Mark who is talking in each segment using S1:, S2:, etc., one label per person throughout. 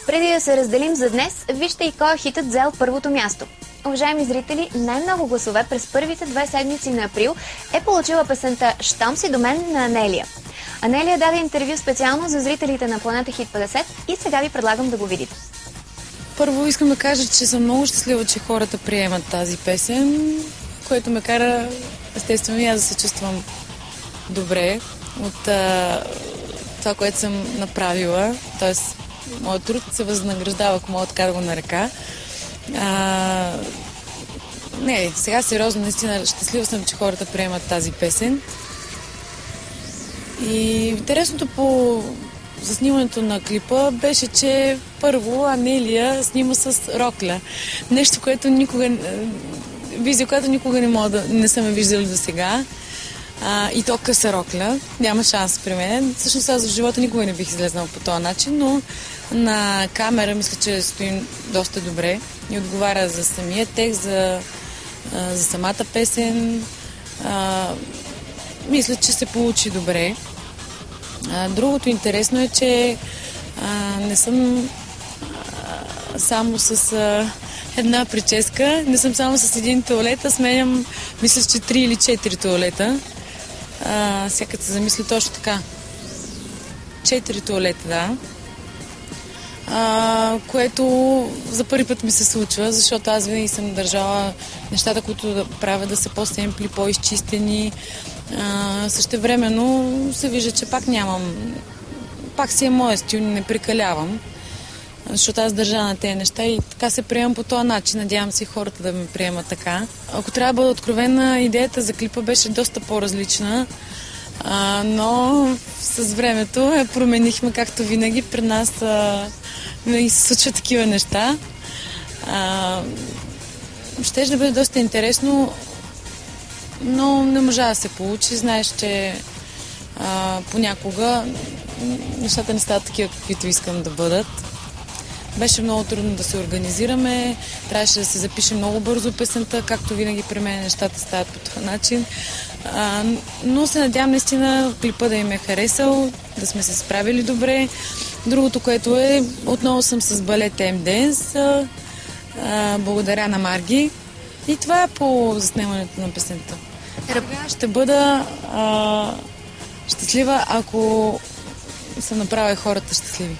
S1: Преди да се разделим за днес, вижте и кой е хитът взел първото място. Уважаеми зрители, най-много гласове през първите 2 седмици на април е получила песента «Щом си до мен» на Анелия. Анелия даде интервю специално за зрителите на Планета Хит 50 и сега ви предлагам да го видите.
S2: Първо искам да кажа, че съм много щастлива, че хората приемат тази песен, което ме кара естествено и аз да се чувствам добре от това, което съм направила. Тоест, моят труд се възнаграждава, ако мога така да го нарека. Не, сега сериозно, наистина щастлива съм, че хората приемат тази песен. И интересното по заснимането на клипа беше, че първо Анелия снима с рокля. Нещо, което никога... Визия, която никога не съм я виждала до сега. И то къса рокля. Няма шанс при мен. Всъщност аз в живота никога не бих излезнала по този начин, но на камера мисля, че стоим доста добре и отговаря за самия текст, за самата песен. Мисля, че се получи добре. Другото интересно е, че не съм само с една прическа, не съм само с един туалет, а сменям, мисля, че 3 или 4 туалета. Сега се замисля точно така. 4 туалета, да. Което за първи път ми се случва, защото аз винаги съм държала нещата, които да правя да са по-семпли, по-изчистени. Същевременно се вижда, че пак си е моя стил, не прекалявам, защото аз държа на тези неща и така се приемам по този начин. Надявам се и хората да ме приемат така. Ако трябва да бъда откровена, идеята за клипа беше доста по-различна, но с времето я променихме, както винаги. Пред нас винаги се случват такива неща. Щеше да бъде доста интересно, но не можа да се получи. Знаеш, че понякога нещата не стават такива, каквито искам да бъдат. Беше много трудно да се организираме, трябваше да се запише много бързо песента, както винаги при мен нещата стават по този начин. Но се надявам наистина клипа да им е харесал, да сме се справили добре. Другото, което е, отново съм с балет M-Dance, благодаря на Марги. И това е по заснемането на песента. Ще бъда щастлива, ако съм направила хората щастливи.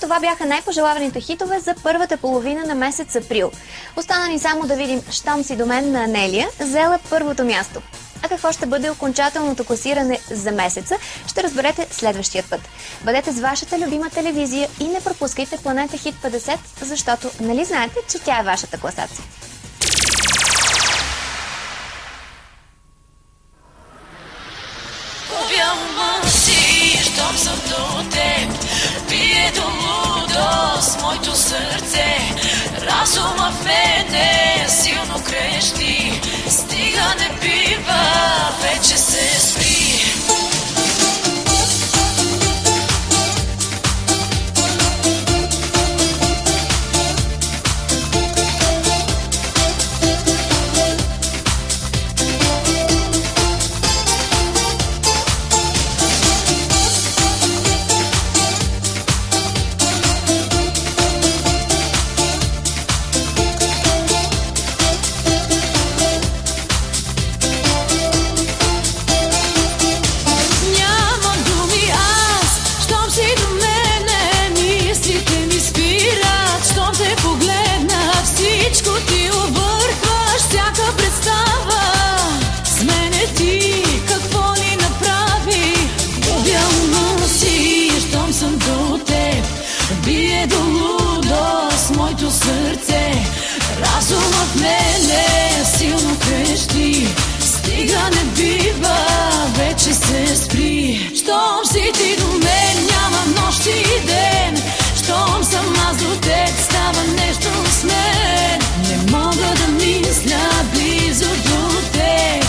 S1: Това бяха най-пожелаваните хитове за първата половина на месец април. Остана ни само да видим «Щом си до мен» на Анелия, взела първото място. А какво ще бъде окончателното класиране за месеца, ще разберете следващия път. Бъдете с вашата любима телевизия и не пропускайте Планета Хит 50, защото нали знаете, че тя е вашата класация.
S3: Щом съм до теб, бие до лудост моето сърце. Разума в мене силно крещи, стига не бива, вече се спри. Бие до лудост моето сърце, разума в мене силно крещи, стига не бива, вече се спри. Щом си ти до мен, нямам нощ и ден, щом съм аз до теб, става нещо с мен. Не мога да мисля близо до теб,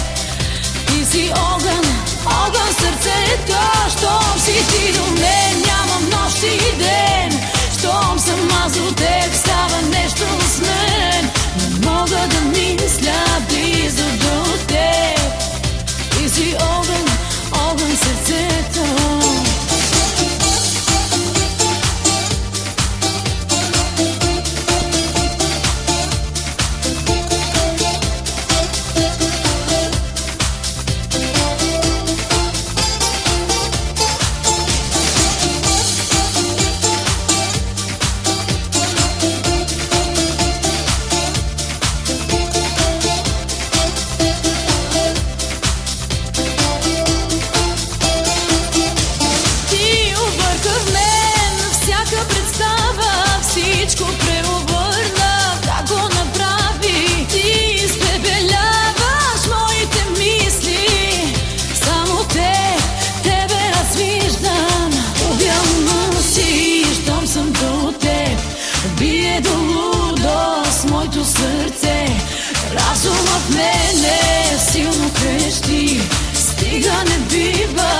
S3: ти си огън, огън сърцето. Щом си ти до мен, нямам нощ и ден, щом съм аз до теб, става нещо с мен. Не мога да мисля близо до теб, ти си огън, стига не бива,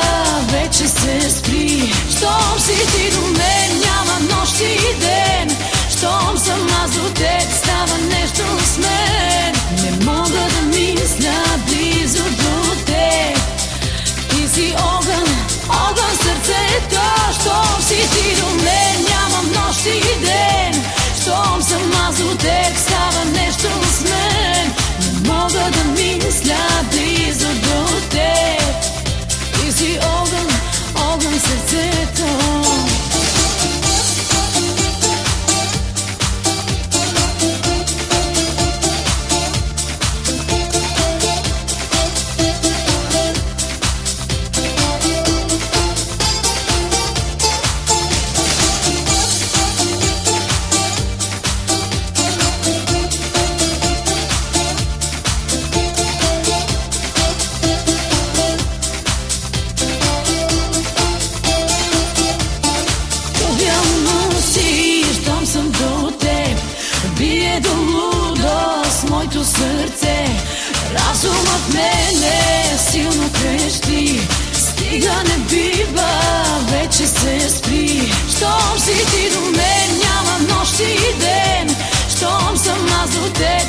S3: вече се спри. Щом си ти до мен, няма нощ и ден. Щом съм аз до теб, става нещо с мен. Не мога да мисля близо до теб. Ти си огън, огън в сърцето. Щом си ти до мен, нямам нощ и ден. Щом съм аз до теб, става нещо с мен. Не мога да мисля близо до теб. Ти си огън, огън в сърцето. Бие до лудост моето сърце. Разумът мене силно крещи. Стига не бива, вече се спри. Щом си ти до мен, няма нощ и ден. Щом съм аз до теб,